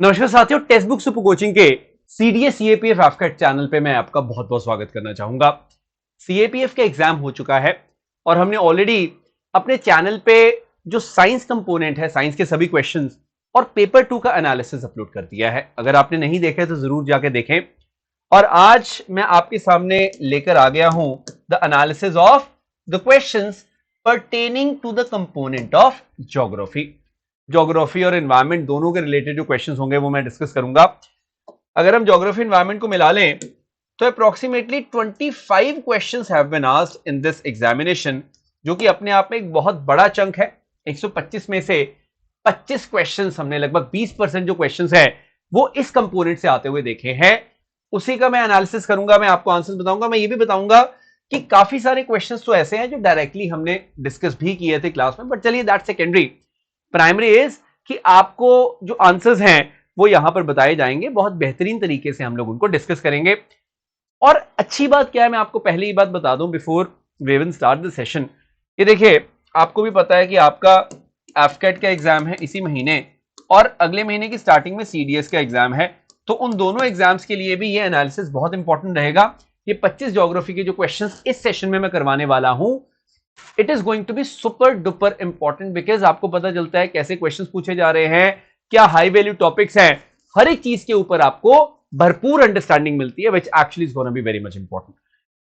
नमस्कार साथियों, text book super coaching के सीडीएस सीएपीएफ एफकेट चैनल पे मैं आपका बहुत बहुत स्वागत करना चाहूंगा। सीएपीएफ का एग्जाम हो चुका है और हमने ऑलरेडी अपने चैनल पे जो साइंस कंपोनेंट है, साइंस के सभी क्वेश्चंस और पेपर 2 का एनालिसिस अपलोड कर दिया है। अगर आपने नहीं देखा है तो जरूर जाके देखें। और आज मैं आपके सामने लेकर आ गया हूं the analysis of the questions pertaining to the component of geography. Geography और एनवायरमेंट दोनों के रिलेटेड जो क्वेश्चंस होंगे वो मैं डिस्कस करूंगा। अगर हम ज्योग्राफी एनवायरमेंट को मिला लें तो approximately 25 questions have been asked in this examination, जो कि अपने आप में एक बहुत बड़ा चंक है। 125 में से 25 क्वेश्चंस हमने, लगभग 20% जो क्वेश्चंस हैं वो इस कंपोनेंट से आते हुए देखे हैं। उसी का मैं एनालिसिस करूंगा, मैं आपको आंसर बताऊंगा। मैं ये भी बताऊंगा कि काफी सारे क्वेश्चंस तो ऐसे हैं जो डायरेक्टली हमने डिस्कस भी किए थे क्लास में, बट चलिए दैट सेकेंडरी। प्राइमरी इज कि आपको जो आंसर्स हैं वो यहां पर बताए जाएंगे, बहुत बेहतरीन तरीके से हम लोग उनको डिस्कस करेंगे। और अच्छी बात क्या है, मैं आपको पहले ही बात बता दूं before we will start the session. ये देखिए, आपको भी पता है कि आपका एफकेट का एग्जाम है इसी महीने और अगले महीने की स्टार्टिंग में सीडीएस का एग्जाम है। तो उन दोनों एग्जाम्स के लिए भी ये एनालिसिस बहुत इंपॉर्टेंट रहेगा। ये 25 ज्योग्राफी के जो क्वेश्चंस इस सेशन में मैं करवाने वाला हूं, it is going to be super duper important, because आपको पता चलता है कैसे क्वेश्चंस पूछे जा रहे हैं, क्या हाई वैल्यू टॉपिक्स हैं। हर एक चीज के ऊपर आपको भरपूर अंडरस्टैंडिंग मिलती है, which actually is gonna B very much important.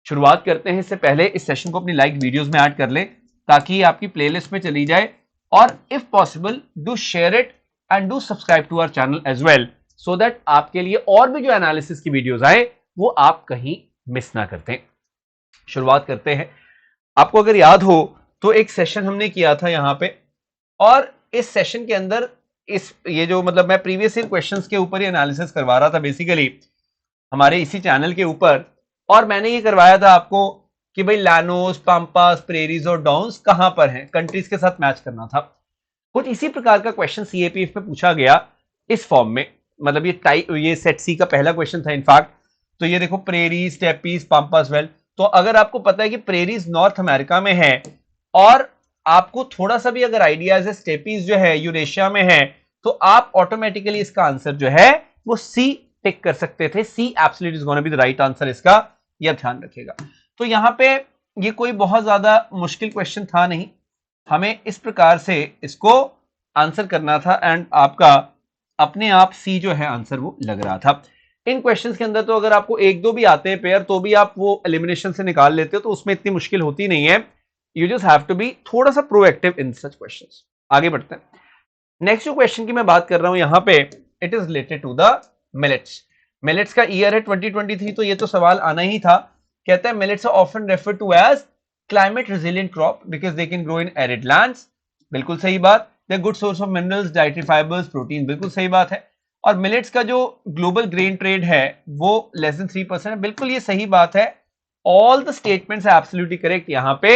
शुरुआत करते हैं। इससे पहले इस सेशन को अपनी लाइक वीडियोस में ऐड कर लें ताकि आपकी प्लेलिस्ट में चली जाए, और if possible do share it and do subscribe to our channel as well, so that आपके लिए और भी जो एनालिसिस की वीडियोस आए वो आप कहीं मिस ना करते। शुरुआत करते हैं। आपको अगर याद हो तो एक सेशन हमने किया था यहां पे, और इस सेशन के अंदर ये जो मतलब मैं प्रीवियस ईयर क्वेश्चंस के ऊपर ही एनालिसिस करवा रहा था बेसिकली हमारे इसी चैनल के ऊपर। और मैंने ये करवाया था आपको कि भाई लैनोस, पाम्पास, प्रेरीज और डाउन्स कहां पर हैं, कंट्रीज के साथ मैच करना था। कुछ इसी प्रकार का क्वेश्चन सीएपीएफ में पूछा गया इस फॉर्म में। मतलब ये सेट सी का पहला क्वेश्चन था इनफैक्ट। तो ये देखो, प्रेरीज, स्टेपीज, पाम्पास वेल। तो अगर आपको पता है कि प्रेरीज नॉर्थ अमेरिका में है और आपको थोड़ा सा भी अगर आइडिया है स्टेपीज जो है यूरेशिया में है, तो आप ऑटोमेटिकली इसका आंसर जो है वो सी टिक कर सकते थे। C absolutely is gonna be the right answer इसका, यह ध्यान रखिएगा। तो यहां पे ये कोई बहुत ज्यादा मुश्किल क्वेश्चन था नहीं, हमें इस प्रकार से इसको आंसर करना था एंड आपका अपने आप सी जो है आंसर वो लग रहा था। इन क्वेश्चंस के अंदर तो अगर आपको एक दो भी आते हैं पेयर तो भी आप वो एलिमिनेशन से निकाल लेते हो, तो उसमें इतनी मुश्किल होती नहीं है। You just have to be थोड़ा सा प्रोएक्टिव इन सच क्वेश्चंस। आगे बढ़ते हैं। नेक्स्ट जो क्वेश्चन की मैं बात कर रहा हूं यहां पे, it is related to the millets. Millets का ईयर है 2023, तो ये तो सवाल आना ही था। कहता है millets are often refer to as climate resilient crop because they can grow in arid lands. बिल्कुल सही बात। They good source of minerals, dietary fibres, protein, बिल्कुल सही बात है। और मिलेट्स का जो ग्लोबल ग्रेन ट्रेड है वो लेस देन 3% है, बिल्कुल ये सही बात है। All the statements are absolutely correct. यहां पे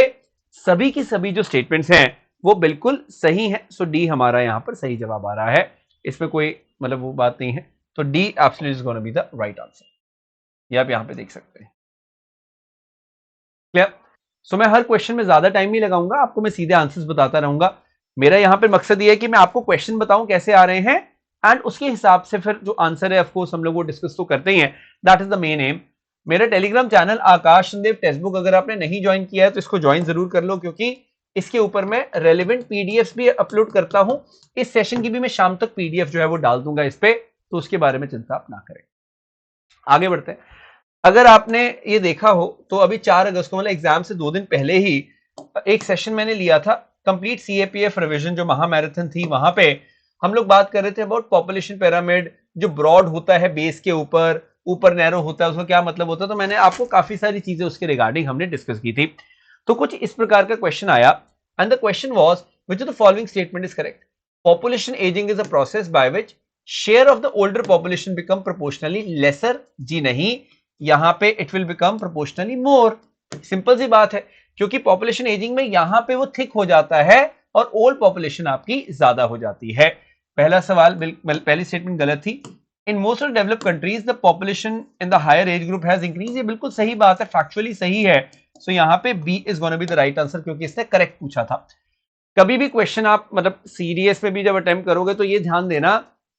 सभी की सभी जो स्टेटमेंट्स हैं वो बिल्कुल सही है। सो डी हमारा यहां पर सही जवाब आ रहा है, इसमें कोई मतलब वो बात नहीं है। तो D absolutely is gonna be the right answer, ये आप यहां पे देख सकते हैं। क्लियर? सो मैं हर क्वेश्चन में ज्यादा टाइम नहीं लगाऊंगा, आपको मैं सीधे आंसर्स बताता रहूंगा। मेरा यहां पे मकसद ये है कि मैं आपको क्वेश्चन बताऊं कैसे आ रहे हैं एंड उसके हिसाब से फिर जो आंसर है ऑफकोर्स हम लोग वो डिस्कस तो करते ही हैं। That is the main M. मेरा टेलीग्राम चैनल आकाश चंदेव टेक्स्ट बुक, अगर आपने नहीं ज्वाइन किया है तो इसको ज्वाइन जरूर कर लो, क्योंकि इसके ऊपर मैं रेलिवेंट पीडीएफ भी अपलोड करता हूं। इस सेशन की भी मैं शाम तक पीडीएफ जो है वो डाल दूंगा इस पे, तो उसके बारे में चिंता आप ना करें। आगे बढ़ते हैं। अगर आपने ये देखा हो तो अभी 4 अगस्त को मतलब एग्जाम से 2 दिन पहले ही एक सेशन मैंने लिया था, कंप्लीट सीएपीएफ रिवीजन जो महामैराथन थी। वहां पे हम लोग बात कर रहे थे अबाउट पॉपुलेशन पिरामिड, जो ब्रॉड होता है बेस के ऊपर, ऊपर नैरो होता है, उसका क्या मतलब होता है। तो मैंने आपको काफी सारी चीजें उसके रिगार्डिंग हमने डिस्कस की थी। तो कुछ इस प्रकार का क्वेश्चन आया and the question was which of the following statement is correct. Population ageing is a process by which share of the older population become proportionally lesser. जी नहीं, यहां पे it will become proportionally more. Simple सी बात है, क्योंकि population ageing में यहां पे वो थिक हो जाता है और ओल्ड पॉपुलेशन आपकी ज्यादा हो जाती है। पहला सवाल, पहली स्टेटमेंट गलत थी। In most of developed countries the population in the higher age group has increase. ये बिल्कुल सही बात है, फैक्चुअली सही है। सो यहां पे B is gonna be the right answer, क्योंकि इसने करेक्ट पूछा था। कभी भी क्वेश्चन आप मतलब सीडीएस में भी जब अटेम्प्ट करोगे तो ये ध्यान देना,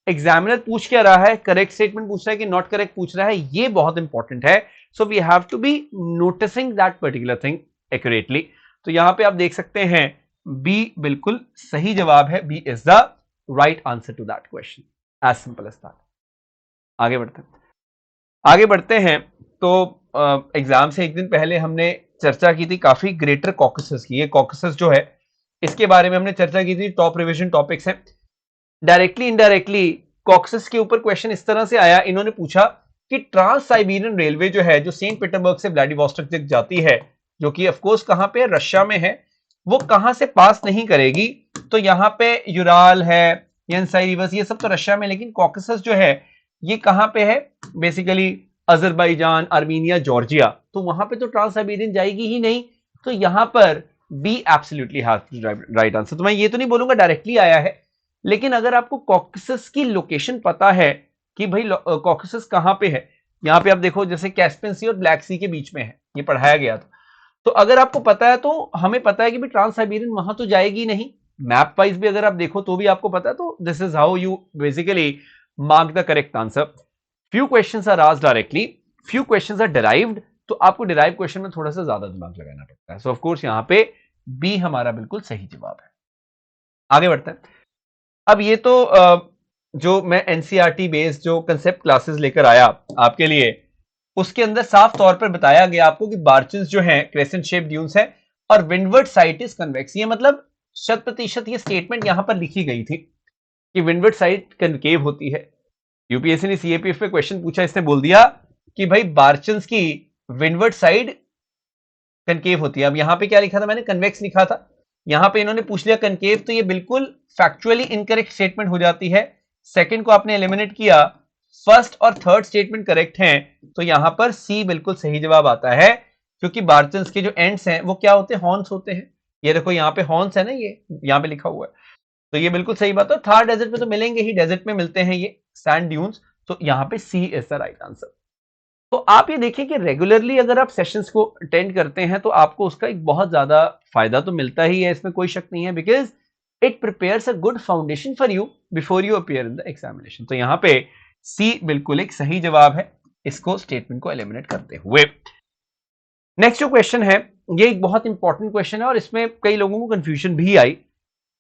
एग्जामिनर पूछ क्या रहा है, करेक्ट स्टेटमेंट पूछ रहा है कि नॉट करेक्ट पूछ रहा है, ये बहुत इंपॉर्टेंट है। So we have to be noticing that particular thing accurately. तो यहां पे आप देख सकते हैं बी बिल्कुल सही जवाब है, B is the right answer to that question, as simple as that. आगे बढ़ते हैं। तो एग्जाम से एक दिन पहले हमने चर्चा की थी काफी ग्रेटर कॉकसेस की। ये कॉकसेस जो है इसके बारे में हमने चर्चा की थी, टॉप रिवीजन टॉपिक्स हैं। डायरेक्टली इनडायरेक्टली कॉकसेस के ऊपर क्वेश्चन इस तरह से आया, इन्होंने पूछा कि ट्रांस साइबेरियन रेलवे जो है, जो सेंट पीटर्सबर्ग से व्लादिवोस्टोक तक जाती है, जो कि ऑफ कोर्स कहां पे, रशिया में है, वो कहां से पास नहीं करेगी। तो यहां पे यूराल है, येंसाई रिवर्स, ये सब तो रशिया में, लेकिन कॉकसेस जो है ये कहां पे है, बेसिकली अजरबैजान, आर्मीनिया, जॉर्जिया। तो वहां पे तो ट्रांस साइबेरियन जाएगी ही नहीं। तो यहां पर बी एब्सोल्युटली राइट आंसर। तो मैं ये तो नहीं बोलूंगा डायरेक्टली आया है, लेकिन अगर आपको कॉकसस की लोकेशन पता है कि भाई कॉकसस कहां पे है, यहां पे आप देखो जैसे कैस्पियन सी और ब्लैक सी के बीच में है, ये पढ़ाया गया था। तो अगर आपको पता है तो हमें पता है कि भाई ट्रांस साइबेरियन वहां तो जाएगी नहीं, मैप वाइज भी अगर आप देखो तो भी आपको पता है। तो this is how you basically mark the correct answer. Few questions are asked directly, few questions are derived. तो आपको डिराइव क्वेश्चन में थोड़ा सा ज्यादा दिमाग लगाना पड़ता है। सो ऑफ कोर्स यहां पे बी हमारा बिल्कुल सही जवाब है। आगे बढ़ते हैं। अब ये तो जो मैं एनसीईआरटी बेस्ड जो कंसेप्ट क्लासेस लेकर आया आपके लिए, उसके अंदर साफ तौर पर बताया गया आपको कि बार्चन्स जो हैं क्रेसेंट शेप ड्यून्स है और विंडवर्ड साइड इज कन्वेक्स। ये मतलब 100% ये स्टेटमेंट यहां पर लिखी गई थी कि विंडवर्ड साइड कनकेव होती है। यूपीएससी ने सीएपीएफ पे क्वेश्चन पूछा, इसने बोल दिया कि भाई बार्चन्स की विंडवर्ड साइड कनकेव होती है। अब यहां पे क्या लिखा था मैंने, कन्वेक्स लिखा था, यहां पे इन्होंने पूछ लिया कनकेव, तो ये बिल्कुल फैक्चुअली इनकरेक्ट स्टेटमेंट हो जाती है। सेकंड को आपने एलिमिनेट किया, फर्स्ट और थर्ड स्टेटमेंट करेक्ट हैं, तो यहां पर सी बिल्कुल सही जवाब आता है, क्योंकि बार्चन्स के जो एंड्स हैं वो क्या होते हैं, हॉर्न्स होते हैं। ये देखो यहाँ पे हॉर्न्स है ना, ये यहाँ पे लिखा हुआ है, तो ये बिल्कुल सही बात है। थार डेजर्ट में तो मिलेंगे ही, डेजर्ट में मिलते हैं ये सैंड ड्यून्स, तो यहाँ पे सी इज द राइट आंसर। तो आप ये देखिए कि रेगुलरली अगर आप सेशंस को अटेंड करते हैं तो आपको उसका एक बहुत ज्यादा फायदा तो मिलता ही है, इसमें कोई शक नहीं है, because it prepares a good foundation for you before you appear in the examination. तो यहाँ पे सी बिल्कुल एक सही जवाब है, इसको स्टेटमेंट को एलिमिनेट करते हुए। नेक्स्ट जो क्वेश्चन है, ये एक बहुत इंपॉर्टेंट क्वेश्चन है और इसमें कई लोगों को कंफ्यूजन भी आई।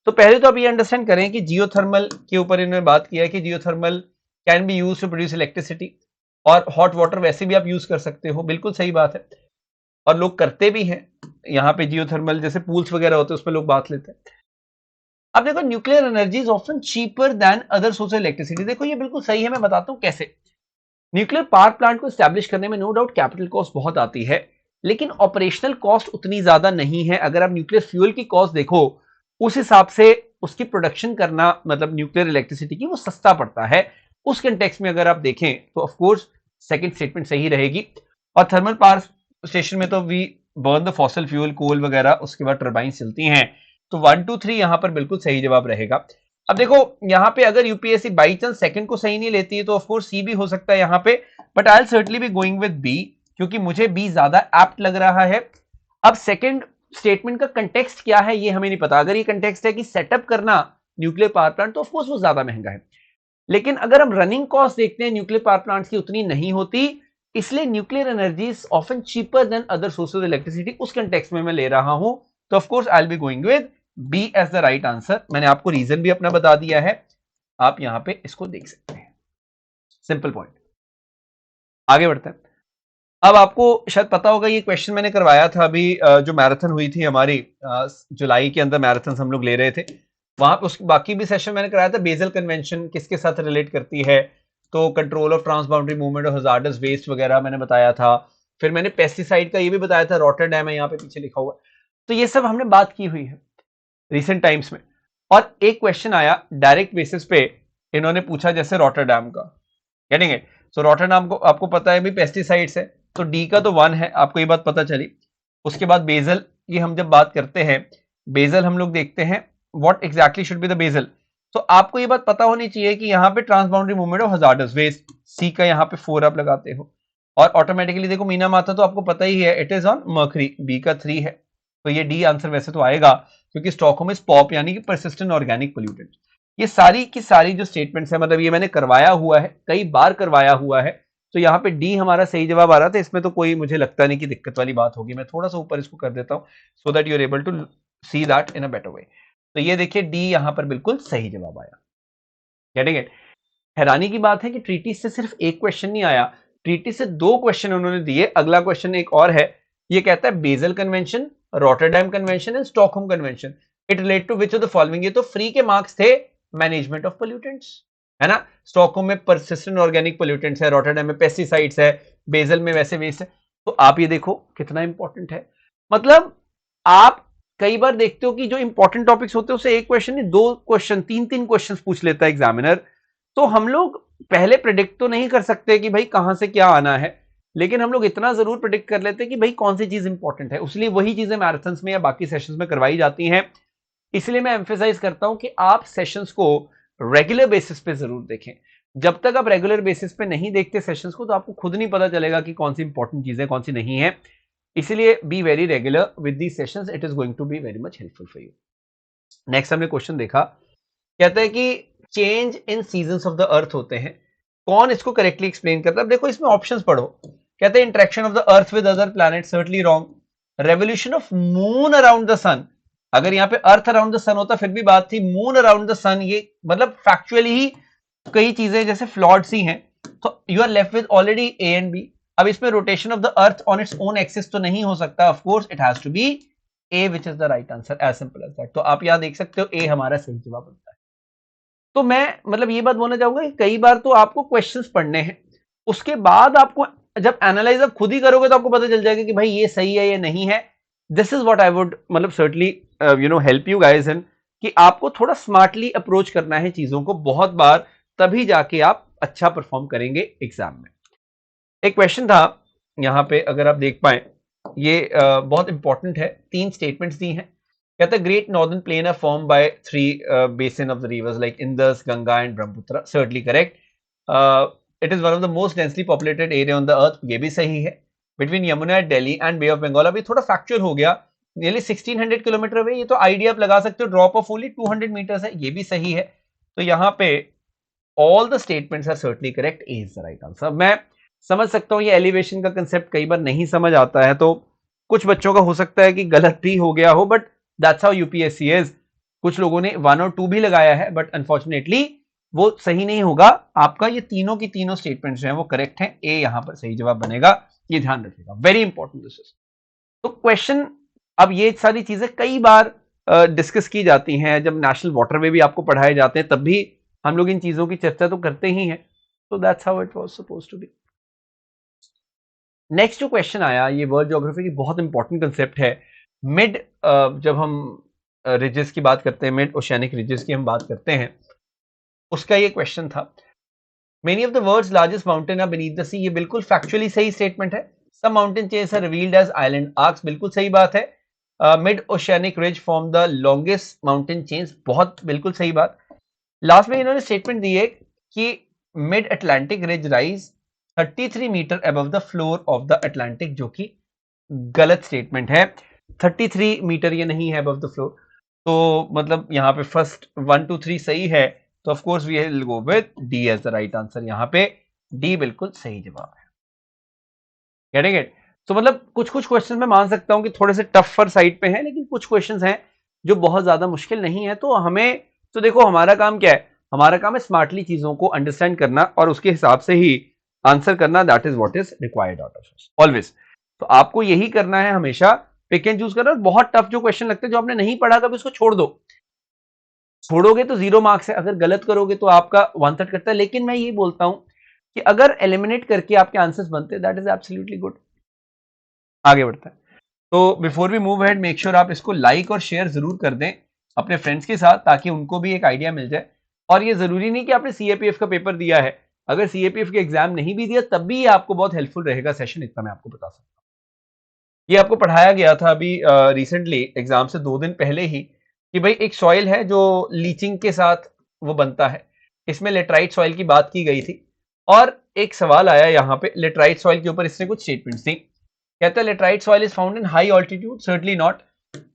तो पहले तो आप ये अंडरस्टैंड करें कि जियोथर्मल के ऊपर इन्होंने बात किया है कि geothermal can be used to produce electricity, और हॉट वाटर वैसे भी आप यूज कर सकते हो, बिल्कुल सही बात है, और लोग करते भी हैं। यहाँ पे जियोथर्मल जैसे पूल्स वगैरह होते हैं उसमें लोग बात लेते हैं। अब देखो nuclear energy is often cheaper than other source of electricity. देखो ये बिल्कुल सही है, मैं बताता हूं कैसे। न्यूक्लियर पावर प्लांट को स्टैब्लिश करने में नो डाउट कैपिटल कॉस्ट बहुत आती है, लेकिन ऑपरेशनल कॉस्ट उतनी ज्यादा नहीं है। अगर आप न्यूक्लियर फ्यूल की कॉस्ट देखो, उस हिसाब से उसकी प्रोडक्शन करना, मतलब न्यूक्लियर इलेक्ट्रिसिटी की, वो सस्ता पड़ता है। उस कंटेक्स्ट में अगर आप देखें तो ऑफ कोर्स सेकंड स्टेटमेंट सही रहेगी। और थर्मल पावर स्टेशन में तो we burn the fossil fuel, coal वगैरह, उसके बाद टर्बाइन चलती हैं। तो 1 2 3 यहां पर बिल्कुल सही जवाब रहेगा। अब देखो यहाँ पे अगर यूपीएससी बाई चांस सेकंड को सही नहीं लेती है तो ऑफ कोर्स सी भी हो सकता है यहाँ पे, but I will certainly be going with B, क्योंकि मुझे बी ज्यादा एप्ट लग रहा है। अब सेकंड स्टेटमेंट का कंटेक्स्ट क्या है ये हमें नहीं पता। अगर ये कंटेक्स्ट है कि सेटअप करना न्यूक्लियर पावर प्लांट, तो ऑफ कोर्स वो ज्यादा महंगा है। लेकिन अगर हम रनिंग कॉस्ट देखते हैं न्यूक्लियर पावर प्लांट्स की, उतनी नहीं होती, इसलिए nuclear energy is often cheaper than other sources of electricity, उस कंटेक्स्ट में मैं ले रहा हूं। तो of course I will be going with B as the right answer. मैंने आपको रीजन भी अपना बता दिया है, आप यहां पे इसको देख सकते हैं, सिंपल पॉइंट। आगे बढ़ते हैं। अब आपको शायद पता होगा ये क्वेश्चन मैंने करवाया था अभी, जो मैराथन हुई थी हमारी जुलाई के अंदर, मैराथन हम लोग ले रहे थे, वहां पे उस बाकी भी सेशन मैंने कराया था। बेसल कन्वेंशन किसके साथ रिलेट करती है, तो control of transboundary movement of hazardous waste वगैरह मैंने बताया था। फिर मैंने पेस्टिसाइड का ये भी बताया था, रॉटरडैम है यहाँ पे पीछे लिखा हुआ। तो ये सब हमने बात की हुई है रिसेंट टाइम्स में। और एक क्वेश्चन आया डायरेक्ट बेसिस पे, इन्होंने पूछा जैसे रॉटरडैम का, कहेंगे तो रॉटरडैम को आपको पता है भी पेस्टिसाइड्स है, तो डी का तो 1 है, आपको ये बात पता चली। उसके बाद बेजल, ये हम जब बात करते हैं बेजल, हम लोग देखते हैं what exactly should be the Basel. तो आपको ये बात पता होनी चाहिए कि यहाँ पे transboundary movement of hazardous waste, C का यहाँ पे 4 आप लगाते हो, और ऑटोमेटिकली देखो मीना माता तो आपको पता ही है, it is on mercury, B का 3 है। तो ये डी आंसर वैसे तो आएगा, क्योंकि स्टॉकहोम इज पॉप यानी कि परसिस्टेंट ऑर्गेनिक पोल्यूटेंट। ये सारी की सारी जो स्टेटमेंट्स है, मतलब ये मैंने करवाया हुआ है, कई बार करवाया हुआ है, तो यहाँ पे डी हमारा सही जवाब आ रहा था। इसमें तो कोई मुझे लगता नहीं कि दिक्कत वाली बात होगी। मैं थोड़ा सा ऊपर इसको कर देता हूँ so that you are able to see that in a better way. तो ये देखिए डी यहाँ पर बिल्कुल सही जवाब आया। Getting it? हैरानी की बात है कि ट्रीटीज से सिर्फ एक क्वेश्चन नहीं आया, ट्रीटीज से 2 क्वेश्चन उन्होंने दिए। अगला क्वेश्चन एक और है, ये कहता है Basel convention, Rotterdam convention and Stockholm convention, it relate to which of the following. ये तो फ्री के मार्क्स थे, मैनेजमेंट ऑफ पोल्यूटेंट्स, है ना। स्टॉकहोम में परसिस्टेंट ऑर्गेनिक पोल्यूटेंट्स है, रॉटरडैम में पेस्टिसाइड्स है, बेसल में वैसे वेस्ट है। तो आप ये देखो कितना इंपॉर्टेंट है। मतलब आप कई बार देखते हो कि जो इंपॉर्टेंट टॉपिक्स होते हैं उससे एक क्वेश्चन नहीं, 2 क्वेश्चन, 3 क्वेश्चन पूछ लेता है एग्जामिनर। तो हम लोग पहले प्रिडिक्ट तो नहीं कर सकते कि भाई कहां से क्या आना है, लेकिन हम लोग इतना जरूर प्रिडिक्ट कर लेते हैं कि भाई कौन सी चीज इंपॉर्टेंट है। इसलिए वही चीजें मैराथन्स में या बाकी सेशंस में करवाई जाती हैं। इसलिए मैं एम्फेसाइज करता हूं कि आप सेशंस को रेगुलर बेसिस पे जरूर देखें। जब तक आप रेगुलर बेसिस पे नहीं देखते सेशंस को, तो आपको खुद नहीं पता चलेगा कि कौन सी इंपॉर्टेंट चीजें कौन सी नहीं है। इसलिए be very regular with the sessions, it is going to be very much helpful for you. Next हमने क्वेश्चन देखा, कहता है कि change in seasons of the earth होते हैं, कौन इसको करेक्टली एक्सप्लेन करता है। अब देखो इसमें ऑप्शंस पढ़ो। कहते हैं interaction of the earth with other planet, certainly wrong. Revolution of moon around the sun, अगर यहाँ पे अर्थ अराउंड द सन होता फिर भी बात थी, मून अराउंड द सन ये मतलब फैक्चुअली ही कई चीजें जैसे फ्लॉड सी हैं, तो you are left with already A and B. अब इसमें rotation of the earth on its own axis तो नहीं हो सकता, of course it has to be A which is the right answer, as simple as that. तो आप यहां देख सकते हो ए हमारा सही जवाब बनता है। तो मैं मतलब ये बात बोलना चाहूंगा कि कई बार तो आपको क्वेश्चंस पढ़ने हैं, उसके बाद आपको जब एनालाइज आप खुद ही करोगे तो आपको पता चल जाएगा कि भाई ये सही है ये नहीं है। This is what I would मतलब certainly help you guys in, कि आपको थोड़ा स्मार्टली अप्रोच करना है चीजों को बहुत बार, तभी जाके आप अच्छा परफॉर्म करेंगे एग्जाम में। एक क्वेश्चन था यहां पे, अगर आप देख पाए, ये बहुत इंपॉर्टेंट है। 3 स्टेटमेंट्स दी हैं। कहता है great northern plain are form by 3 basin of the rivers like Indus, Ganga and Brahmaputra, certainly correct. It is one of the most densely populated area on the earth, ये भी सही है। Between Yamuna, Delhi and bay of Bengal, अभी थोड़ा factual हो गया, nearly 1600 kilometre away. ये तो आइडिया आप लगा सकते हो, ड्रॉप ऑफ ओनली 200 मीटर्स है, ये भी सही है। तो यहाँ पे all the statements are certainly correct, A is the right answer. मैं समझ सकता हूं ये एलिवेशन का कंसेप्ट कई बार नहीं समझ आता है, तो कुछ बच्चों का हो सकता है कि गलत भी हो गया हो, but that's how UPSC is. कुछ लोगों ने 1 और 2 भी लगाया है, बट अनफॉर्चुनेटली वो सही नहीं होगा आपका। ये तीनों की तीनों स्टेटमेंट्स हैं वो करेक्ट हैं, ए यहां पर सही जवाब बनेगा, ये ध्यान रखिएगा, वेरी इंपॉर्टेंट दिस इज। तो क्वेश्चन, अब ये सारी चीजें कई बार डिस्कस की जाती हैं, जब नेशनल वाटरवे भी आपको पढ़ाए जाते हैं तब भी हम लोग इन चीजों की चर्चा तो करते ही हैं। तो that's how it was supposed to be. Next जो क्वेश्चन आया, ये वर्ल्ड ज्योग्राफी की बहुत इंपॉर्टेंट कंसेप्ट है। मिड, जब हम रिजेस की बात करते हैं, मिड ओशियानिक रिजेस की हम बात करते हैं, उसका ये क्वेश्चन था। Many of the world's largest mountain are beneath the sea, ये बिल्कुल फैक्चुअली सही स्टेटमेंट है। Some mountain chains are revealed as island arcs, बिल्कुल सही बात है। Mid oceanic ridge form the longest mountain chains, बहुत बिल्कुल सही बात। लास्ट में इन्होंने स्टेटमेंट दी है कि mid Atlantic ridge rise 33 metre above the floor of the Atlantic, जो कि गलत स्टेटमेंट है। 33 मीटर ये नहीं है अबव द फ्लोर, तो मतलब यहाँ पे फर्स्ट 1 2 3 सही है, तो of course we will go with D as the right answer. यहाँ पे डी बिल्कुल सही जवाब है। Getting it? तो मतलब कुछ कुछ क्वेश्चन मैं मान सकता हूं कि थोड़े से टफर साइड पे हैं, लेकिन कुछ क्वेश्चंस हैं जो बहुत ज्यादा मुश्किल नहीं है। तो हमें, तो देखो हमारा काम क्या है, हमारा काम है स्मार्टली चीजों को अंडरस्टैंड करना और उसके हिसाब से ही आंसर करना। That is what is required out of us always. तो आपको यही करना है, हमेशा पिक एंड चूज करना। बहुत टफ जो क्वेश्चन लगते हैं, जो आपने नहीं पढ़ा कभी, उसको छोड़ दो। छोड़ोगे तो 0 मार्क्स है, अगर गलत करोगे तो आपका 1/3 कटता है। लेकिन मैं ये बोलता हूं कि अगर एलिमिनेट करके आपके आंसर्स बनते हैं, दैट इज एब्सोल्युटली गुड। आगे बढ़ता है। तो before we move ahead, make sure आप इसको लाइक और शेयर जरूर कर दें अपने फ्रेंड्स के साथ, ताकि उनको भी एक आइडिया मिल जाए। और ये जरूरी नहीं कि आपने सीएपीएफ का पेपर दिया है, अगर सीएपीएफ के एग्जाम नहीं भी दिया तब भी ये आपको बहुत हेल्पफुल रहेगा सेशन, इतना मैं आपको बता सकता हूँ। ये आपको पढ़ाया गया था अभी रिसेंटली एग्जाम से 2 दिन पहले ही, कि भाई एक सॉइल है जो लीचिंग के साथ वो बनता है, इसमें लेटराइट सॉइल की बात की गई थी। और एक सवाल आया यहाँ पे लेटराइट सॉइल के ऊपर, इसने कुछ स्टेटमेंट्स थी। कहता है laterite soil is found in high altitude, certainly not.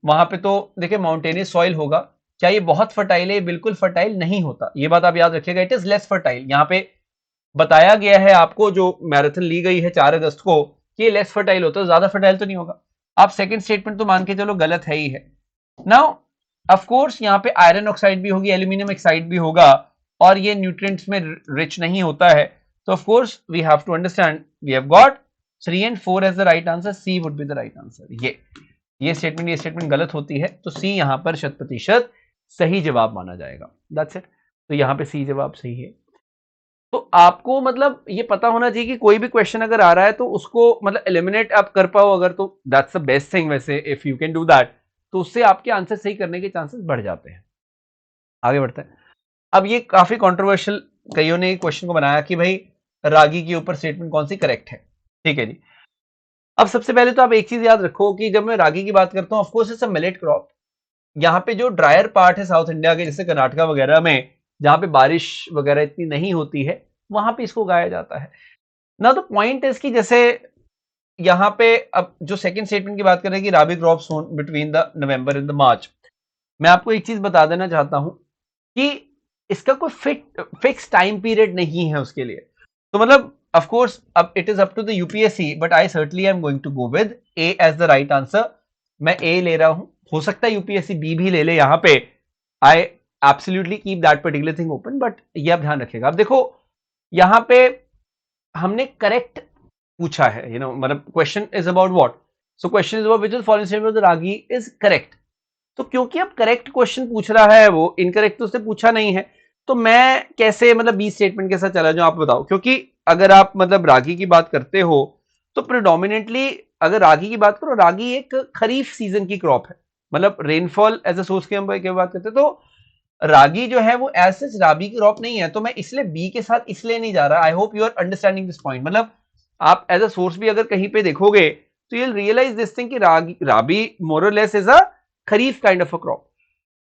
वहां पे तो देखिए माउंटेनियस सॉइल होगा, क्या ये बहुत फर्टाइल है? बिल्कुल फर्टाइल नहीं होता, ये बात आप याद रखिएगा। It is less fertile. यहाँ पे बताया गया है आपको, जो मैराथन ली गई है 4 अगस्त को, कि ये लेस फर्टाइल होता है, ज्यादा फर्टाइल तो नहीं होगा। आप सेकंड स्टेटमेंट तो मान के चलो गलत है ही है। नाउ ऑफ कोर्स यहाँ पे आयरन ऑक्साइड भी होगी, एल्यूमिनियम ऑक्साइड भी होगा, और ये न्यूट्रिएंट्स में रिच नहीं होता है। तो of course we have to understand, we have got 3 and 4 as the right answer. C would be the right answer. ये स्टेटमेंट गलत होती है, तो सी यहाँ पर 100% सही जवाब माना जाएगा। That's it. तो यहाँ पे सी जवाब सही है। तो आपको मतलब ये पता होना चाहिए कि कोई भी क्वेश्चन अगर आ रहा है तो उसको मतलब एलिमिनेट आप कर पाओ अगर, तो दैट्स द बेस्ट थिंग। वैसे if you can do that, तो उससे आपके आंसर सही करने के चांसेस बढ़ जाते हैं। आगे बढ़ते हैं। अब ये काफी कंट्रोवर्शियल, कईयों ने क्वेश्चन को बनाया कि भाई रागी के ऊपर स्टेटमेंट कौन सी करेक्ट है। ठीक है जी। अब सबसे पहले तो आप एक चीज याद रखो कि जब मैं रागी की बात करता हूं, of course it's a millet crop. यहाँ पे जो ड्रायर पार्ट है साउथ इंडिया के, जैसे कर्नाटका वगैरह में, जहां पे बारिश वगैरह इतनी नहीं होती है, वहां पे इसको उगाया जाता है ना। तो पॉइंट इज कि जैसे यहाँ पे अब जो सेकंड स्टेटमेंट की बात कर रहे हैं कि rabi crop sown between the November and the March, मैं आपको एक चीज बता देना चाहता हूं कि इसका कोई फिक्स टाइम पीरियड नहीं है उसके लिए। तो मतलब ऑफ कोर्स अब it is up to the UPSC, but I certainly am going to go with A as the right answer. मैं ए ले रहा हूं, हो सकता है यूपीएससी बी भी ले ले यहाँ पे। I absolutely keep that particular thing open, but ये आप ध्यान रखिएगा। अब देखो यहाँ पे हमने करेक्ट पूछा है, मतलब question is about what, so question is about which is following statement of the ragi is correct. तो क्योंकि अब करेक्ट क्वेश्चन पूछ रहा है, वो इनकरेक्ट तो उसने पूछा नहीं है, तो मैं कैसे मतलब बी स्टेटमेंट के साथ चला जाऊं, आप बताओ। क्योंकि अगर आप मतलब रागी की बात करते हो, तो प्रिडोमिनेटली अगर रागी की बात करो, रागी एक खरीफ सीजन की क्रॉप है। मतलब रेनफॉल एज अ सोर्स की हम बात करते हैं, तो रागी जो है वो एज सच राबी की क्रॉप नहीं है। तो मैं इसलिए बी के साथ इसलिए नहीं जा रहा। I hope you are understanding this point. मतलब आप एज अ सोर्स भी अगर कहीं पे देखोगे, तो you will realize this thing कि राबी मोर और less is a kharif kind of a crop.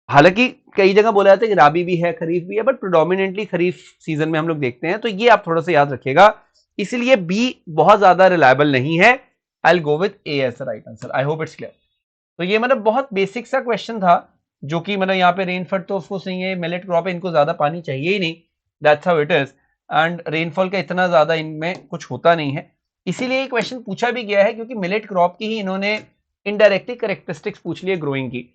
हालांकि कई जगह बोला जाता है कि राबी भी है, खरीफ भी है, बट प्रिडोमिनेटली खरीफ सीजन में हम लोग देखते हैं। तो ये आप थोड़ा सा याद रखिएगा। इसलिए बी बहुत ज्यादा रिलायबल नहीं है। I will go with A as the right answer. I hope it's clear. तो ये मतलब बहुत बेसिक सा क्वेश्चन था, जो कि मतलब यहाँ पे रेनफॉल तो ऑफकोर्स नहीं है, मिलेट क्रॉप है, इनको ज्यादा पानी चाहिए ही नहीं। That's how it is. And rainfall का इतना ज्यादा इनमें कुछ होता नहीं है, इसीलिए ये क्वेश्चन पूछा भी गया है, क्योंकि मिलेट क्रॉप की ही इन्होंने इनडायरेक्टली करेक्टरिस्टिक्स पूछ लिए ग्रोइंग की।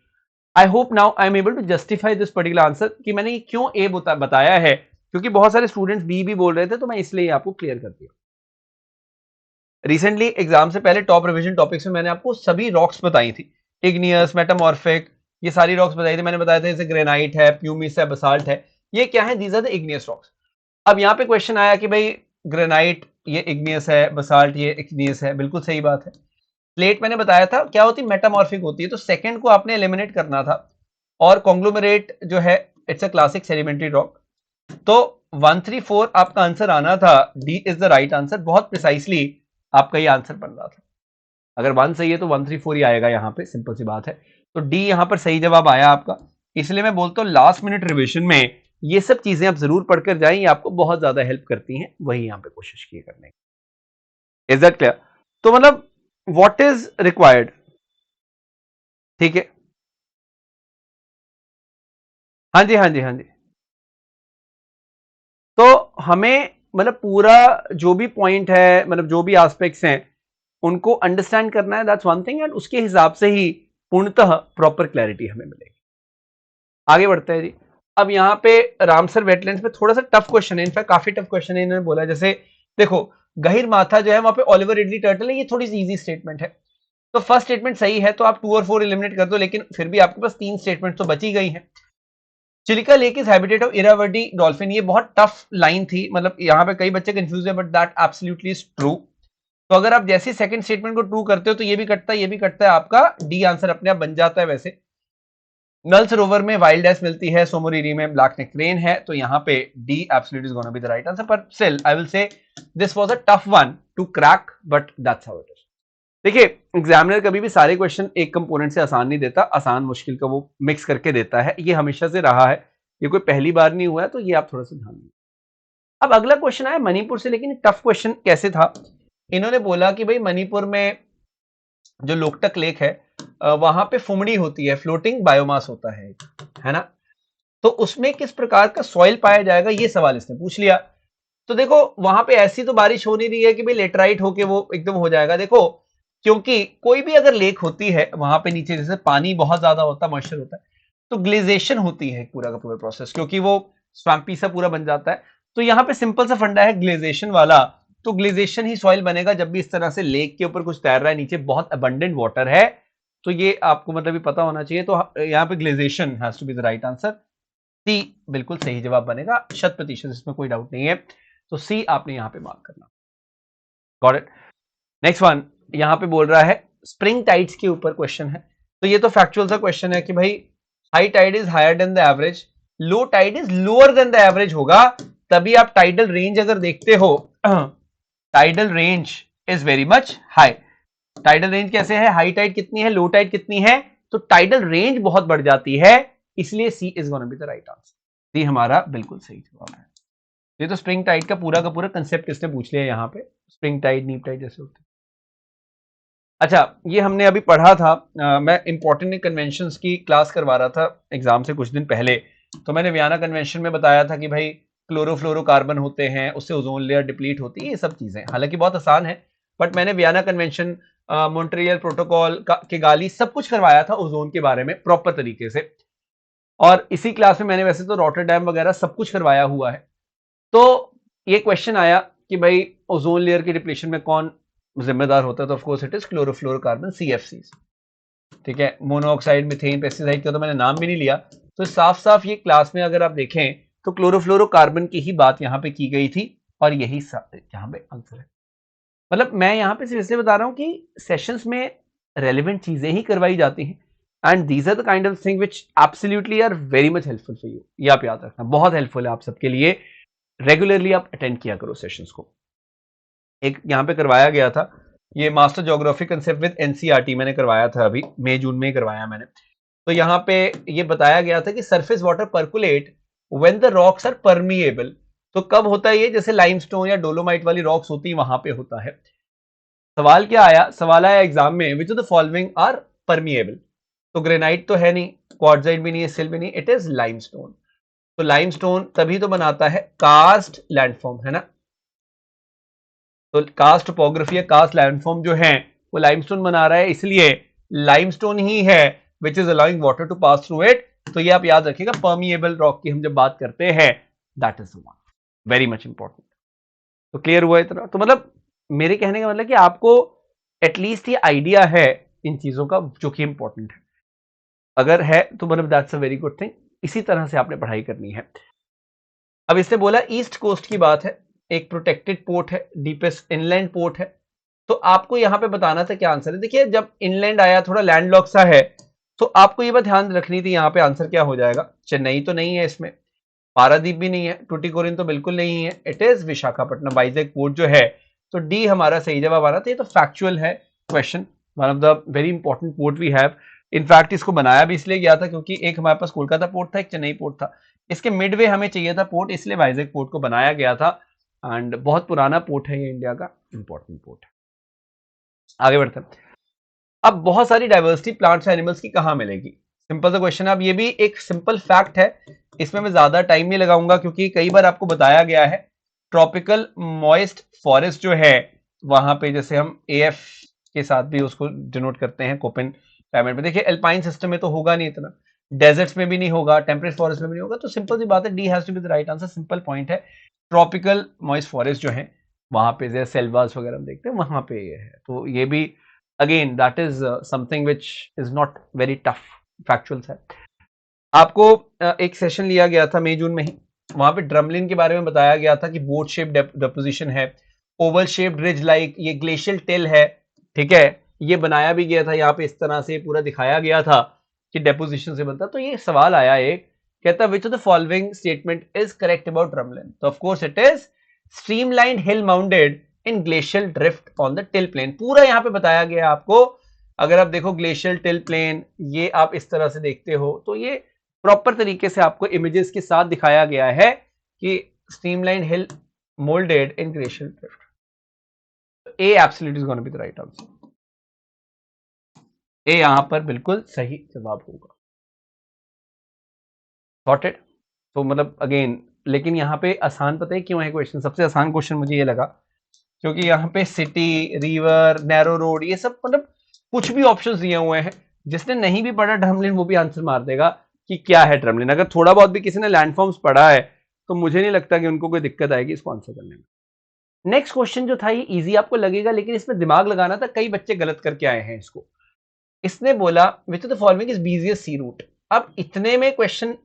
I hope now I am able to justify this particular answer कि मैंने ये क्यों ए बताया है, क्योंकि बहुत सारे स्टूडेंट्स बी भी बोल रहे थे, तो मैं इसलिए आपको क्लियर कर दिया। रिसेंटली एग्जाम से पहले टॉप रिवीजन टॉपिक्स में मैंने आपको सभी रॉक्स बताई थी, इग्नियस, मेटामॉर्फिक, ये सारी रॉक्स बताई थी। मैंने बताया था जैसे ग्रेनाइट है, प्यूमिस है, बसाल्ट है, ये क्या है, these are the igneous rocks. अब यहाँ पे क्वेश्चन आया कि भाई ग्रेनाइट ये इग्नियस है, बसाल्ट ये इग्नियस है, बिल्कुल सही बात है। प्लेट मैंने बताया था क्या होती है, मेटामॉर्फिक होती है, तो सेकंड को आपने एलिमिनेट करना था। और कॉन्ग्लोमरेट जो है, it's a classic sedimentary rock. तो 134 आपका आंसर आना था। D is the right answer. बहुत प्रिसाइसली आपका ये आंसर बन रहा था। अगर 1 सही है तो 134 ही आएगा यहाँ पे, सिंपल सी बात है। तो डी यहाँ पर सही जवाब आया आपका। इसलिए मैं बोलता हूँ लास्ट मिनट रिविजन में ये सब चीजें आप जरूर पढ़कर जाएं, ये आपको बहुत ज्यादा हेल्प करती हैं। वही यहाँ पे कोशिश की करने की। Is that clear? तो मतलब व्हाट इज रिक्वायर्ड, ठीक है। हाँ जी, हाँ जी, हाँ जी। तो हमें मतलब पूरा जो भी पॉइंट है, मतलब जो भी एस्पेक्ट्स हैं, उनको अंडरस्टैंड करना है, दैट्स वन थिंग। एंड उसके हिसाब से ही पूर्णतः प्रॉपर क्लैरिटी हमें मिलेगी। आगे बढ़ते हैं जी। अब यहाँ पे रामसर वेटलैंड्स पे थोड़ा सा टफ क्वेश्चन है, इनफैक्ट काफी टफ क्वेश्चन है। इन्होंने बोला जैसे देखो, गहिर माथा जो है वहां पे ओलिवर रिडली टर्टल है, ये थोड़ी सी इजी स्टेटमेंट है। तो फर्स्ट स्टेटमेंट सही है, तो आप 2 और 4 एलिमिनेट कर दो, लेकिन फिर भी आपके पास 3 स्टेटमेंट तो बची गई हैं। Chilika lake is habitat of Irrawaddy dolphin, ये बहुत टफ लाइन थी, मतलब यहाँ पे कई बच्चे कंफ्यूज है, but that absolutely is true. तो अगर आप जैसे सेकंड स्टेटमेंट को ट्रू करते हो, तो ये भी कटता है, ये भी कटता है, आपका डी आंसर अपने आप बन जाता है। वैसे नल सरोवर में वाइल्ड एस मिलती है, सोमोरिरी में ब्लैक नेक क्रेन है, तो यहाँ पे D absolutely is gonna be the right answer. पर still I will say this was a tough one to crack, but that's how it is. देखिए, एग्जामिनर कभी भी सारे क्वेश्चन एक कंपोनेंट से आसान नहीं देता, आसान मुश्किल का वो मिक्स करके देता है, ये हमेशा से रहा है, ये कोई पहली बार नहीं हुआ है। तो ये आप थोड़ा सा ध्यान दें। अब अगला क्वेश्चन आया मणिपुर से, लेकिन टफ क्वेश्चन कैसे था, इन्होंने बोला कि भाई मणिपुर में जो लोकटक लेक है वहां पे फुमड़ी होती है, फ्लोटिंग बायोमास होता है ना। तो उसमें किस प्रकार का सॉइल पाया जाएगा, ये सवाल इसने पूछ लिया। तो देखो वहां पे ऐसी तो बारिश हो नहीं रही है कि भाई लेटराइट होके वो एकदम हो जाएगा। देखो क्योंकि कोई भी अगर लेक होती है वहां पे नीचे जैसे पानी बहुत ज्यादा होता है, मॉइस्चर होता है, तो ग्लेजेशन होती है पूरा का पूरा प्रोसेस, क्योंकि वो स्वाम्पी सा पूरा बन जाता है। तो यहाँ पे सिंपल सा फंडा है ग्लेजेशन वाला। तो ग्लेजेशन ही सॉइल बनेगा जब भी इस तरह से लेक के ऊपर कुछ तैर रहा है, नीचे बहुत अबंडेंट वाटर है। तो ये आपको मतलब भी पता होना चाहिए। तो यहाँ पे glaciation has to be the right answer. C बिल्कुल सही जवाब बनेगा, 100%, इसमें कोई डाउट नहीं है। तो सी आपने यहां पे मार्क करना। Got it. नेक्स्ट वन, यहां पे बोल रहा है स्प्रिंग टाइड्स के ऊपर क्वेश्चन है। तो ये तो फैक्चुअल सा क्वेश्चन है कि भाई high tide is higher than the average, low tide is lower than the average होगा, तभी आप टाइडल रेंज अगर देखते हो tidal range is very much high. Tidal range कैसे है, हाई टाइड कितनी है, लो टाइड कितनी है, तो टाइडल रेंज बहुत बढ़ जाती है। इसलिए C is gonna be the right answer. C हमारा बिल्कुल सही जवाब है। ये तो स्प्रिंग टाइड का पूरा कंसेप्ट इसने पूछ लिया यहाँ पे, स्प्रिंग टाइड नीप टाइड जैसे होते हैं। अच्छा, ये हमने अभी पढ़ा था। मैं इंपॉर्टेंट कन्वेंशंस की क्लास करवा रहा था एग्जाम से कुछ दिन पहले। तो मैंने वियना कन्वेंशन में बताया था कि भाई क्लोरोफ्लोरोकार्बन होते हैं, उससे ओजोन लेयर डिप्लीट होती है, ये सब चीजें हालांकि बहुत आसान है। बट मैंने वियना कन्वेंशन, मॉन्ट्रियल प्रोटोकॉल के गाली सब कुछ करवाया था ओजोन के बारे में प्रॉपर तरीके से। और इसी क्लास में मैंने वैसे तो रॉटरडैम वगैरह सब कुछ करवाया हुआ है। तो ये क्वेश्चन आया कि भाई ओजोन लेयर के डिप्लीशन में कौन जिम्मेदार होता है, तो of course it is chlorofluorocarbon, CFC. ठीक है, मोनोऑक्साइड, मीथेन, पेस्टिसाइड का तो मैंने नाम भी नहीं लिया। तो साफ साफ ये क्लास में अगर आप देखें तो क्लोरोफ्लोरोकार्बन की ही बात यहाँ पे की गई थी, और यही यहाँ पे आंसर है। मतलब मैं यहाँ पे सिर्फ इसलिए बता रहा हूँ कि सेशंस में रेलिवेंट चीजें ही करवाई जाती हैं, and these are the kind of thing which absolutely are very much helpful for you. ये आप याद रखना, बहुत हेल्पफुल है आप सबके लिए। रेगुलरली आप अटेंड किया करो सेशंस को। एक यहाँ पे करवाया गया था, ये master geography concept with NCERT मैंने करवाया था, अभी मई जून में करवाया मैंने। तो यहाँ पे ये बताया गया था कि surface water percolate when the rocks are permeable. तो कब होता है ये, जैसे लाइमस्टोन या डोलोमाइट वाली रॉक्स होती है वहां पे होता है। सवाल क्या आया, सवाल आया एग्जाम में, which of the following are permeable. तो ग्रेनाइट तो है नहीं, क्वार्टजाइट भी नहीं है, सिल भी नहीं, इट इज लाइमस्टोन। तो लाइमस्टोन तभी तो बनाता है कास्ट लैंडफॉर्म, है ना। तो कास्ट टोपोग्राफी या कास्ट लैंडफॉर्म जो है वो लाइमस्टोन बना रहा है, इसलिए लाइमस्टोन ही है which is allowing water to pass through it. तो ये आप याद रखिएगा, परमिएबल रॉक की हम जब बात करते हैं, that is the one, very much important. तो क्लियर हुआ इतना। तो मतलब मेरे कहने का मतलब कि आपको एटलीस्ट ये आइडिया है इन चीजों का जो कि इंपॉर्टेंट है। अगर है तो मतलब that's a very good thing. इसी तरह से आपने पढ़ाई करनी है। अब इसने बोला ईस्ट कोस्ट की बात है, एक प्रोटेक्टेड पोर्ट है, डीपेस्ट इनलैंड पोर्ट है। तो आपको यहां पे बताना था क्या आंसर है। देखिए जब इनलैंड आया, थोड़ा लैंडलॉक सा है, तो आपको ये बात ध्यान रखनी थी यहाँ पे आंसर क्या हो जाएगा। चेन्नई तो नहीं है इसमें, पारादीप भी नहीं है, टुटीकोरिन तो बिल्कुल नहीं है, it is Visakhapatnam, Vizag port जो है। तो डी हमारा सही जवाब आ रहा था। ये तो फैक्चुअल है question, one of the very important port we have. In fact इसको बनाया भी इसलिए गया था क्योंकि एक हमारे पास कोलकाता पोर्ट था, एक चेन्नई पोर्ट था। इसके मिडवे हमें चाहिए था पोर्ट, इसलिए वाइजैक पोर्ट को बनाया गया था। एंड बहुत पुराना पोर्ट है ये, इंडिया का इंपॉर्टेंट पोर्ट है। आगे बढ़ते हैं। अब बहुत सारी डाइवर्सिटी प्लांट्स एनिमल्स की कहां मिलेगी, सिंपल सा क्वेश्चन है। अब ये भी एक सिंपल फैक्ट है, इसमें मैं ज्यादा टाइम नहीं लगाऊंगा क्योंकि कई बार आपको बताया गया है। ट्रॉपिकल मॉइस्ट फॉरेस्ट जो है वहां पे, जैसे हम एएफ के साथ भी उसको डिनोट करते हैं कोपेन क्लाइमेट में। देखिए एल्पाइन सिस्टम में तो होगा नहीं इतना, डेजर्ट्स में भी नहीं होगा, टेम्परेट फॉरेस्ट में भी नहीं होगा। तो सिंपल सी बात है, D has to be the right answer. Simple point है, ट्रॉपिकल मॉइस्ट फॉरेस्ट जो है वहां पे, जैसे सेल्वास वगैरह हम देखते हैं वहां पे ये है। तो ये भी again that is something which is not very tough, factuals है। आपको एक सेशन लिया गया था मई जून में ही, वहां पे ड्रमलिन के बारे में बताया गया था कि बोट शेप डेपोजिशन है, ओवल शेप्ड रिज लाइक, ये ग्लेशियल टेल है। ठीक है, ये बनाया भी गया था यहाँ पे, इस तरह से पूरा दिखाया गया था कि डेपोजिशन से बनता। तो ये सवाल आया एक, कहता which of the following statement is correct about drumlin. तो of course it is streamlined hill mounted in glacial drift on the till plain. पूरा यहाँ पे बताया गया आपको। अगर आप देखो ग्लेशियल टिल प्लेन, ये आप इस तरह से देखते हो, तो ये प्रॉपर तरीके से आपको इमेजेस के साथ दिखाया गया है कि streamline hill moulded in glacial drift. A absolutely is gonna be the right answer. A यहां पर बिल्कुल सही जवाब होगा। सॉर्टेड। तो मतलब अगेन, लेकिन यहाँ पे आसान पता है क्यों है क्वेश्चन? सबसे आसान क्वेश्चन मुझे ये लगा क्योंकि यहाँ पे सिटी, रिवर, नैरो रोड, ये सब मतलब कुछ भी ऑप्शंस दिए हुए हैं। जिसने नहीं भी पढ़ा ड्रमलिन वो भी आंसर मार देगा कि क्या है ड्रमलिन। अगर थोड़ा बहुत भी किसी ने लैंडफॉर्म्स पढ़ा है तो मुझे नहीं लगता कि उनको कोई दिक्कत आएगी इसको आंसर करने में। नेक्स्ट क्वेश्चन जो था ये इजी आपको लगेगा, लेकिन इसमें दिमाग लगाना था, कई बच्चे गलत करके आए हैं इसको। इसने बोला which of the following is busiest sea route. अब इतने में क्वेश्चन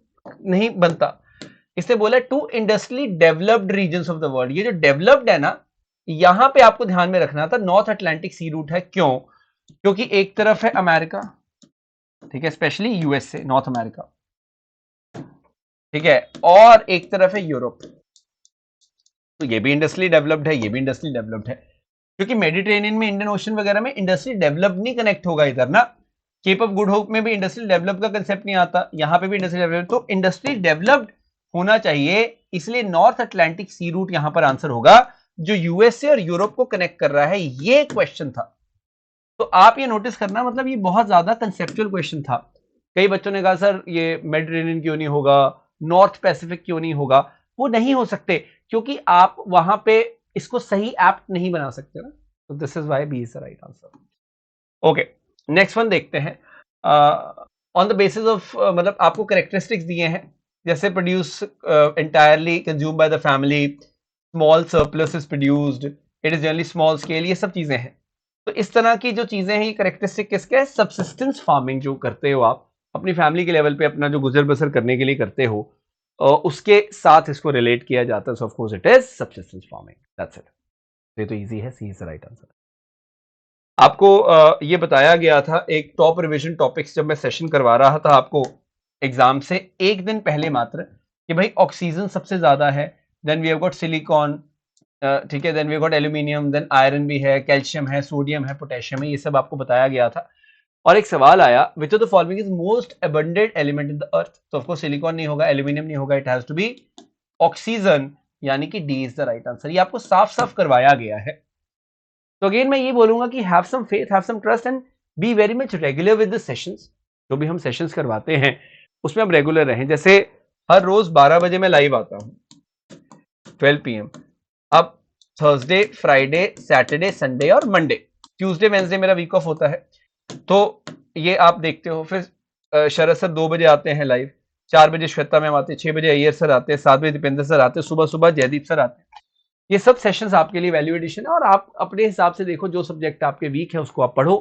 नहीं बनता। इसने बोला to industrially developed regions of the world. ये जो डेवलप्ड है ना, यहां पे आपको ध्यान में रखना था नॉर्थ अटलांटिक सी रूट है। क्यों? क्योंकि एक तरफ है अमेरिका, ठीक है, स्पेशली यूएसए, नॉर्थ अमेरिका, ठीक है, और एक तरफ है यूरोप। तो ये भी इंडस्ट्रियली डेवलप्ड है, ये भी इंडस्ट्रियली डेवलप्ड है। क्योंकि मेडिटेरेनियन में, इंडियन ओशन वगैरह में इंडस्ट्री डेवलप नहीं कनेक्ट होगा इधर ना। केप ऑफ गुड होप में भी इंडस्ट्रियल डेवलप का कंसेप्ट नहीं आता, यहां पे भी इंडस्ट्रियल डेवलप। तो इंडस्ट्री डेवलप्ड होना चाहिए, इसलिए नॉर्थ अटलांटिक सी रूट यहां पर आंसर होगा, जो यूएसए और यूरोप को कनेक्ट कर रहा है। ये क्वेश्चन था। तो आप ये नोटिस करना, मतलब ये बहुत ज्यादा कंसेप्चुअल क्वेश्चन था। कई बच्चों ने कहा सर ये मेडिटेरेनियन क्यों नहीं होगा, नॉर्थ पैसिफिक क्यों नहीं होगा? वो नहीं हो सकते क्योंकि आप वहां पे इसको सही एप्ट नहीं बना सकते ना। तो this is why B is the right answer. Okay, next one देखते हैं। ऑन द बेसिस ऑफ, मतलब आपको करेक्टरिस्टिक्स दिए हैं, जैसे produce entirely consume by the family, small surplus is produced, it is generally small scale, ये सब चीजें हैं। तो इस तरह की जो चीजें हैं, ये करेक्टरिस्टिक किसके है? सब्सिस्टेंस फार्मिंग जो करते हो आप अपनी फैमिली के लेवल पे, अपना जो गुजर बसर करने के लिए करते हो, उसके साथ इसको रिलेट किया जाता है। सो of course it is subsistence farming. That's it. ये तो इजी है, सी इज द राइट आंसर। आपको ये बताया गया था एक टॉप रिवीजन टॉपिक्स, जब मैं सेशन करवा रहा था आपको एग्जाम से एक दिन पहले मात्र, कि भाई ऑक्सीजन सबसे ज्यादा है, then we have got silicon, ठीक है, then we have got aluminium, then iron भी है, कैल्शियम है, सोडियम है, पोटेशियम है, ये सब आपको बताया गया था। और एक सवाल आया, which of the following is most abundant element in the earth? तो ऑफ कोर्स सिलिकॉन नहीं होगा, एल्यूमिनियम नहीं होगा, it has to be oxygen, यानी कि D is the right answer. ये आपको साफ साफ करवाया गया है। तो अगेन मैं ये बोलूंगा कि have some faith, have some trust and be very much regular with the sessions. जो भी हम सेशंस करवाते हैं उसमें हम रेगुलर रहें। जैसे हर रोज 12 बजे मैं लाइव आता हूं, 12 PM। अब थर्सडे, फ्राइडे, सैटरडे, संडे और मंडे, ट्यूसडे वेंसडे मेरा वीक ऑफ होता है। तो ये आप देखते हो। फिर शरद सर 2 बजे आते हैं लाइव, 4 बजे श्वेता मैम आते हैं, 6 बजे अय्यर सर आते हैं, 7 बजे दीपेंद्र सर आते हैं, सुबह सुबह जयदीप सर आते हैं। ये सब सेशंस आपके लिए वैल्यू एडिशन है, और आप अपने हिसाब से देखो, जो सब्जेक्ट आपके वीक है उसको आप पढ़ो।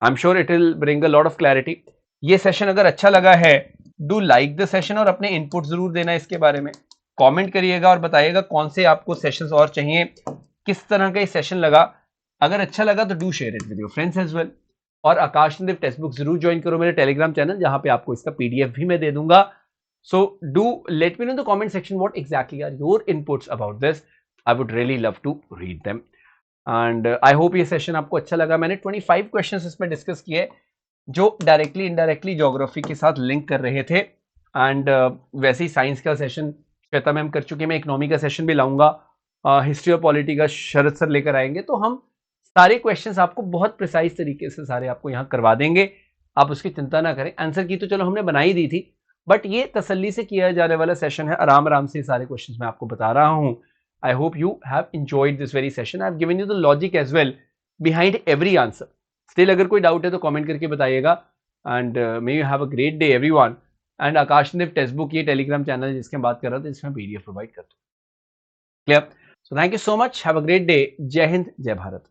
I am sure it will bring a lot of clarity. ये सेशन अगर अच्छा लगा है, डू लाइक द सेशन, और अपने इनपुट जरूर देना इसके बारे में। कमेंट करिएगा और बताइएगा कौन से आपको सेशंस और चाहिए, किस तरह का ये सेशन लगा। अगर अच्छा लगा तो do share it with your friends as well. और आकाश नंदेव टेक्स्ट बुक जरूर ज्वाइन करो, मेरे टेलीग्राम चैनल, जहां पे आपको इसका PDF भी मैं दे दूंगा। So do let me know in the comment section what exactly are your inputs about this. I would really love to read them. And I hope ये सेशन आपको अच्छा लगा। मैंने 25 क्वेश्चंस इसमें डिस्कस किए, जो डायरेक्टली इनडायरेक्टली ज्योग्राफी के साथ लिंक कर रहे थे। एंड वैसे ही साइंस का सेशन श्वेता मैम कर चुके, मैं इकोनॉमी का सेशन भी लाऊंगा, हिस्ट्री और पॉलिटी का शरद सर लेकर आएंगे। तो हम सारे क्वेश्चंस आपको बहुत प्रिसाइज तरीके से सारे आपको यहाँ करवा देंगे, आप उसकी चिंता ना करें। आंसर की तो चलो हमने बना ही दी थी, बट ये तसल्ली से किया जाने वाला सेशन है, आराम आराम से सारे क्वेश्चंस मैं आपको बता रहा हूँ। I hope you have enjoyed this very session. I have given you the logic as well behind every answer. Still अगर कोई डाउट है तो कमेंट करके बताइएगा। And may you have a great day everyone. And Aakash ने text book, ये Telegram channel जिसके हम बात कर रहे थे, इसमें PDF प्रोवाइड करता हूँ। Clear? So thank you so much, have a great day. जय हिंद, जय भारत।